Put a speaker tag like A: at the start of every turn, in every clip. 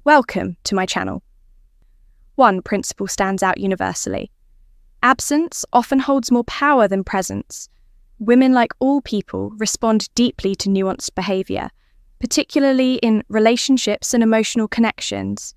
A: Welcome to my channel. One principle stands out universally. Absence often holds more power than presence. Women, like all people, respond deeply to nuanced behaviour, particularly in relationships and emotional connections.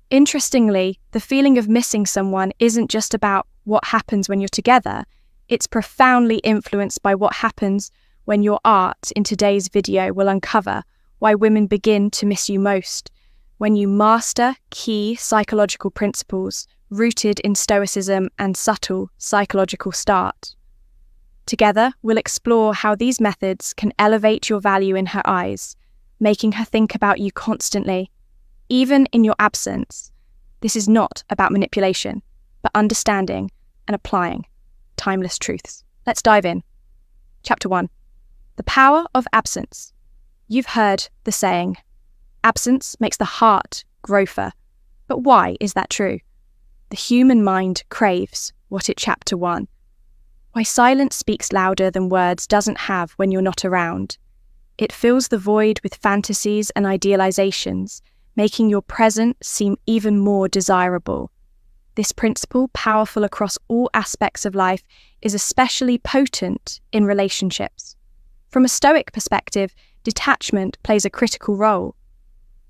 A: Interestingly, the feeling of missing someone isn't just about what happens when you're together, it's profoundly influenced by what happens when your art in today's video will uncover why women begin to miss you most, when you master key psychological principles rooted in Stoicism and subtle psychological start. Together, we'll explore how these methods can elevate your value in her eyes, making her think about you constantly, even in your absence. This is not about manipulation, but understanding and applying timeless truths. Let's dive in. Chapter 1. The power of absence. You've heard the saying, absence makes the heart grow fur. But why is that true? The human mind craves what it chapter 1. Why silence speaks louder than words doesn't have when you're not around. It fills the void with fantasies and idealizations, making your present seem even more desirable. This principle, powerful across all aspects of life, is especially potent in relationships. From a Stoic perspective, detachment plays a critical role.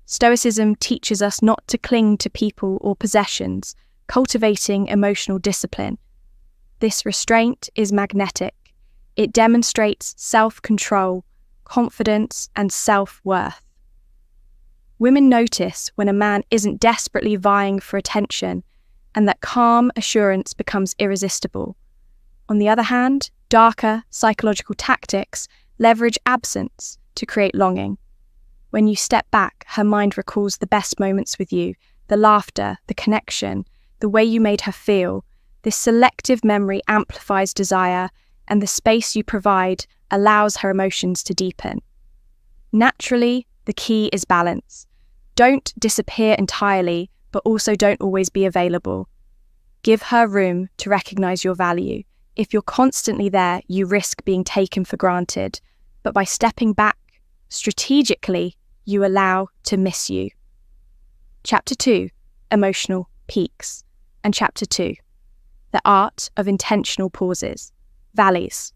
A: Stoicism teaches us not to cling to people or possessions, cultivating emotional discipline. This restraint is magnetic. It demonstrates self-control, confidence, and self-worth. Women notice when a man isn't desperately vying for attention, and that calm assurance becomes irresistible. On the other hand, darker psychological tactics leverage absence to create longing. When you step back, her mind recalls the best moments with you, the laughter, the connection, the way you made her feel. This selective memory amplifies desire, and the space you provide allows her emotions to deepen. Naturally, the key is balance. Don't disappear entirely, but also don't always be available. Give her room to recognize your value. If you're constantly there, you risk being taken for granted. But by stepping back strategically, you allow to miss you. Chapter 2, Emotional Peaks. And Chapter 2, The Art of Intentional Pauses, Valleys.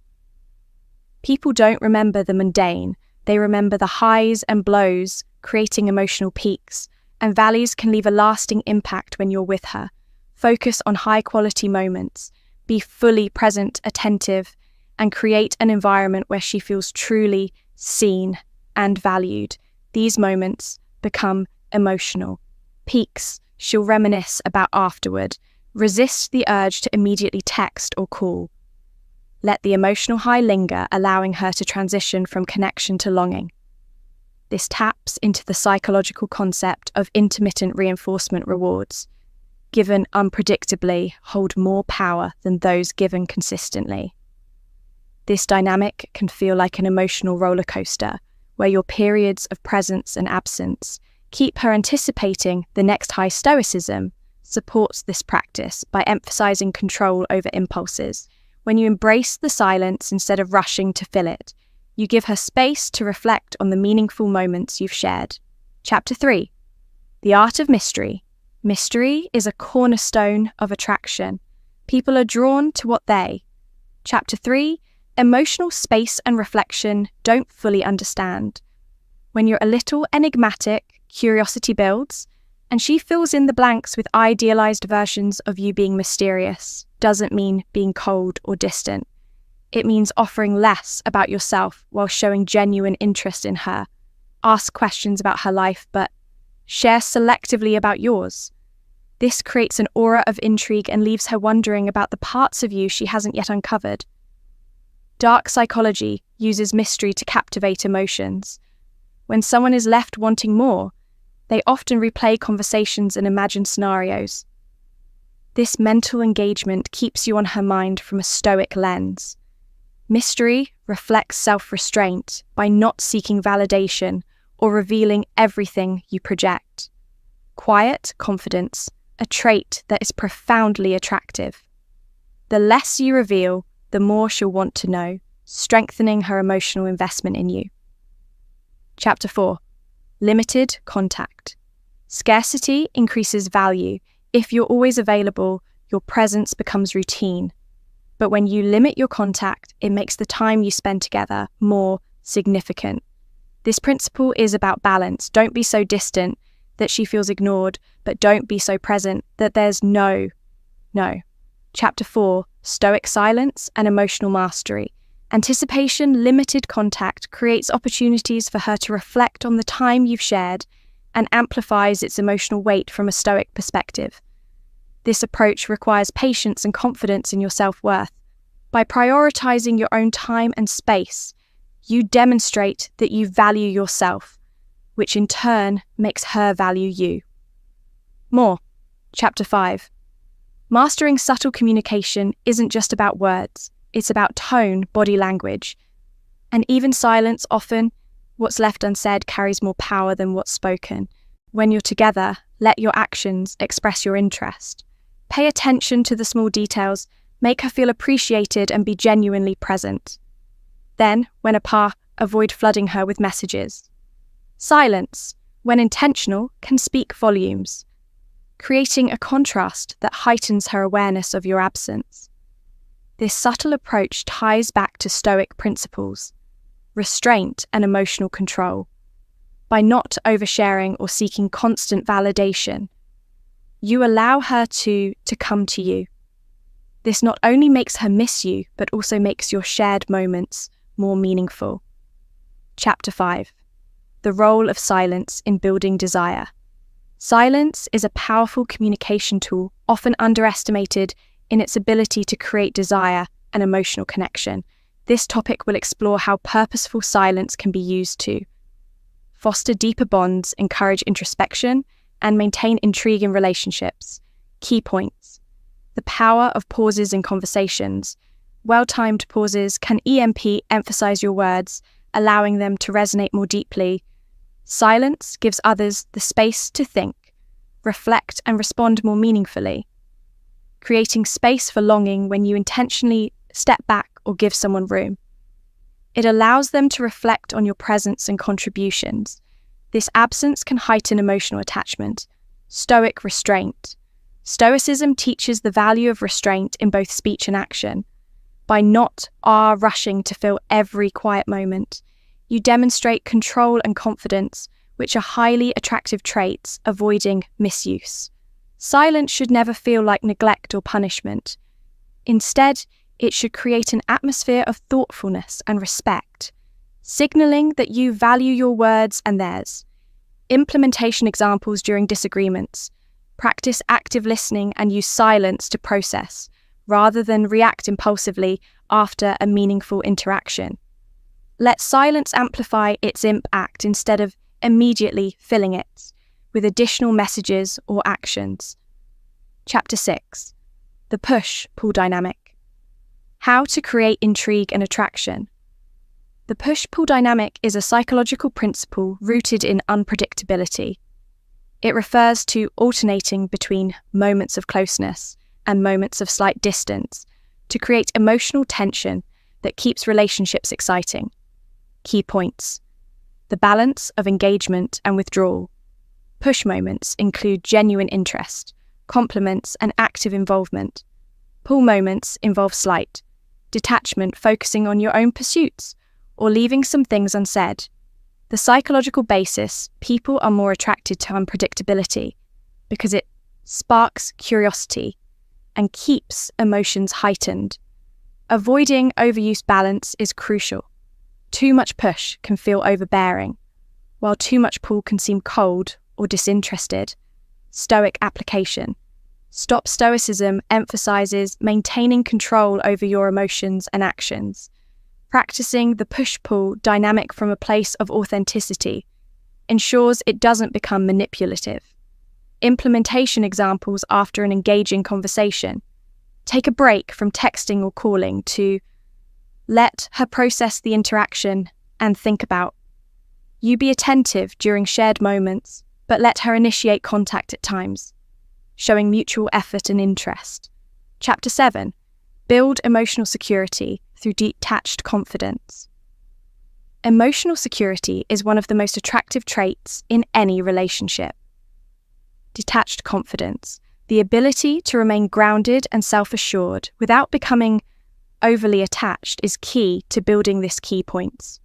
A: People don't remember the mundane, they remember the highs and blows, creating emotional peaks, and valleys can leave a lasting impact when you're with her. Focus on high-quality moments, be fully present, attentive, and create an environment where she feels truly seen and valued. These moments become emotional. Peaks she'll reminisce about afterward. Resist the urge to immediately text or call. Let the emotional high linger, allowing her to transition from connection to longing. This taps into the psychological concept of intermittent reinforcement rewards. Given unpredictably, hold more power than those given consistently. This dynamic can feel like an emotional roller coaster, where your periods of presence and absence keep her anticipating the next high. Stoicism supports this practice by emphasizing control over impulses. When you embrace the silence instead of rushing to fill it, you give her space to reflect on the meaningful moments you've shared. Chapter 3. The Art of Mystery. Mystery is a cornerstone of attraction. People are drawn to what they. Chapter 3. Emotional space and reflection don't fully understand. When you're a little enigmatic, curiosity builds, and she fills in the blanks with idealized versions of you being mysterious. Doesn't mean being cold or distant. It means offering less about yourself while showing genuine interest in her. Ask questions about her life, but share selectively about yours. This creates an aura of intrigue and leaves her wondering about the parts of you she hasn't yet uncovered. Dark psychology uses mystery to captivate emotions. When someone is left wanting more, they often replay conversations and imagine scenarios. This mental engagement keeps you on her mind from a Stoic lens. Mystery reflects self-restraint by not seeking validation or revealing everything you project. Quiet confidence, a trait that is profoundly attractive. The less you reveal, the more she'll want to know, strengthening her emotional investment in you. Chapter 4. Limited Contact. Scarcity increases value. If you're always available, your presence becomes routine. But when you limit your contact, it makes the time you spend together more significant. This principle is about balance. Don't be so distant that she feels ignored, but don't be so present that there's no. Chapter 4, Stoic Silence and Emotional Mastery. Anticipation, limited contact creates opportunities for her to reflect on the time you've shared and amplifies its emotional weight from a Stoic perspective. This approach requires patience and confidence in your self-worth. By prioritizing your own time and space, you demonstrate that you value yourself, which in turn makes her value you. More. Chapter 5. Mastering subtle communication isn't just about words, it's about tone, body language. And even silence, often, what's left unsaid carries more power than what's spoken. When you're together, let your actions express your interest. Pay attention to the small details, make her feel appreciated and be genuinely present. Then, when apart, avoid flooding her with messages. Silence, when intentional, can speak volumes, creating a contrast that heightens her awareness of your absence. This subtle approach ties back to Stoic principles, restraint and emotional control. By not oversharing or seeking constant validation, you allow her to come to you. This not only makes her miss you, but also makes your shared moments more meaningful. Chapter 5. The role of silence in building desire. Silence is a powerful communication tool, often underestimated in its ability to create desire and emotional connection. This topic will explore how purposeful silence can be used to foster deeper bonds, encourage introspection, and maintain intrigue in relationships. Key points. The power of pauses in conversations. Well-timed pauses can emphasize your words, allowing them to resonate more deeply. Silence gives others the space to think, reflect, and respond more meaningfully. Creating space for longing when you intentionally step back or give someone room. It allows them to reflect on your presence and contributions. This absence can heighten emotional attachment. Stoic restraint. Stoicism teaches the value of restraint in both speech and action. By not rushing to fill every quiet moment, you demonstrate control and confidence, which are highly attractive traits, avoiding misuse. Silence should never feel like neglect or punishment. Instead, it should create an atmosphere of thoughtfulness and respect, signaling that you value your words and theirs. Implementation examples during disagreements. Practice active listening and use silence to process, rather than react impulsively after a meaningful interaction. Let silence amplify its impact instead of immediately filling it with additional messages or actions. Chapter 6. The push-pull dynamic. How to create intrigue and attraction. The push-pull dynamic is a psychological principle rooted in unpredictability. It refers to alternating between moments of closeness and moments of slight distance to create emotional tension that keeps relationships exciting. Key points. The balance of engagement and withdrawal. Push moments include genuine interest, compliments, and active involvement. Pull moments involve slight detachment, focusing on your own pursuits, or leaving some things unsaid. The psychological basis: people are more attracted to unpredictability because it sparks curiosity and keeps emotions heightened. Avoiding overuse balance is crucial. Too much push can feel overbearing, while too much pull can seem cold or disinterested. Stoic application. Stoicism emphasizes maintaining control over your emotions and actions. Practicing the push-pull dynamic from a place of authenticity ensures it doesn't become manipulative. Implementation examples after an engaging conversation. Take a break from texting or calling to let her process the interaction and think about. You be attentive during shared moments, but let her initiate contact at times, showing mutual effort and interest. Chapter 7. Build emotional security through detached confidence. Emotional security is one of the most attractive traits in any relationship. detached confidence. The ability to remain grounded and self-assured without becoming overly attached is key to building this key points.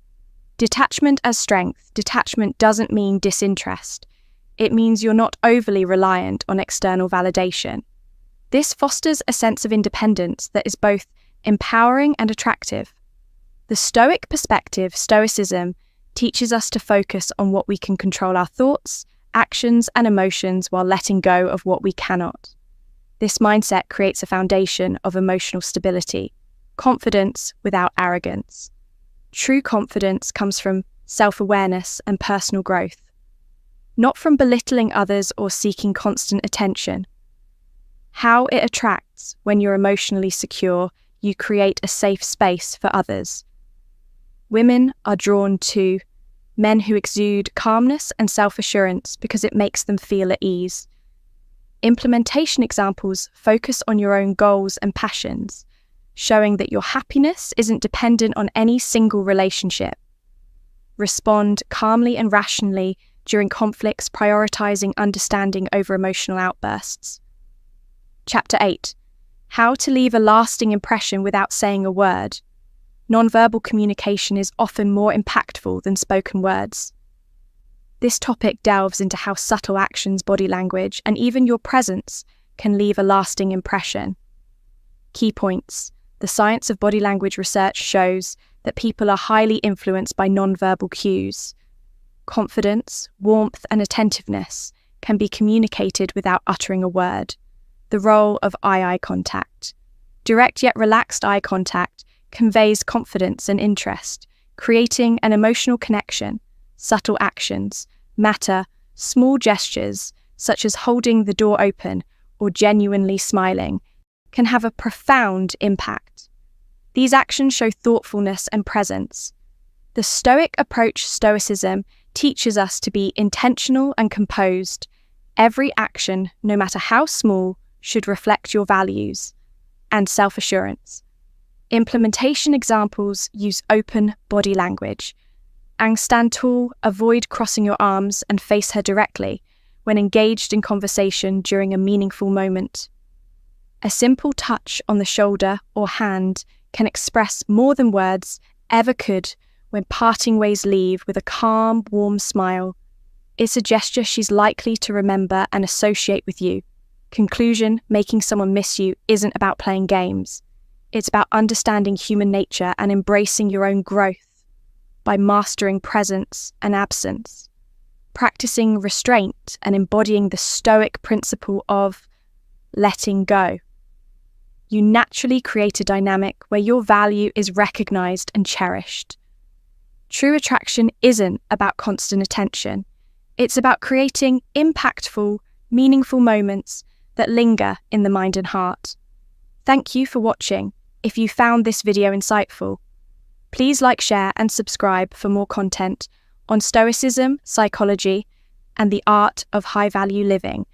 A: Detachment as strength. Detachment doesn't mean disinterest. It means you're not overly reliant on external validation. This fosters a sense of independence that is both empowering and attractive. The Stoic perspective, Stoicism, teaches us to focus on what we can control: our thoughts, actions, and emotions, while letting go of what we cannot. This mindset creates a foundation of emotional stability, confidence without arrogance. True confidence comes from self-awareness and personal growth, not from belittling others or seeking constant attention. How it attracts: when you're emotionally secure, you create a safe space for others. Women are drawn to men who exude calmness and self-assurance because it makes them feel at ease. Implementation examples focus on your own goals and passions, showing that your happiness isn't dependent on any single relationship. Respond calmly and rationally during conflicts, prioritizing understanding over emotional outbursts. Chapter 8. How to leave a lasting impression without saying a word. Nonverbal communication is often more impactful than spoken words. This topic delves into how subtle actions, body language, and even your presence can leave a lasting impression. Key points. The science of body language research shows that people are highly influenced by nonverbal cues. Confidence, warmth, and attentiveness can be communicated without uttering a word. The role of eye contact. Direct yet relaxed eye contact conveys confidence and interest, creating an emotional connection. Subtle actions matter. Small gestures, such as holding the door open or genuinely smiling, can have a profound impact. These actions show thoughtfulness and presence. The Stoic approach, Stoicism, teaches us to be intentional and composed. Every action, no matter how small, should reflect your values and self-assurance. Implementation examples use open body language. Stand tall, avoid crossing your arms, and face her directly when engaged in conversation during a meaningful moment. A simple touch on the shoulder or hand can express more than words ever could. When parting ways, leave with a calm, warm smile. It's a gesture she's likely to remember and associate with you. Conclusion: making someone miss you isn't about playing games. It's about understanding human nature and embracing your own growth by mastering presence and absence, practicing restraint and embodying the Stoic principle of letting go. You naturally create a dynamic where your value is recognized and cherished. True attraction isn't about constant attention. It's about creating impactful, meaningful moments that linger in the mind and heart. Thank you for watching. If you found this video insightful, please like, share, and subscribe for more content on Stoicism, psychology, and the art of high-value living.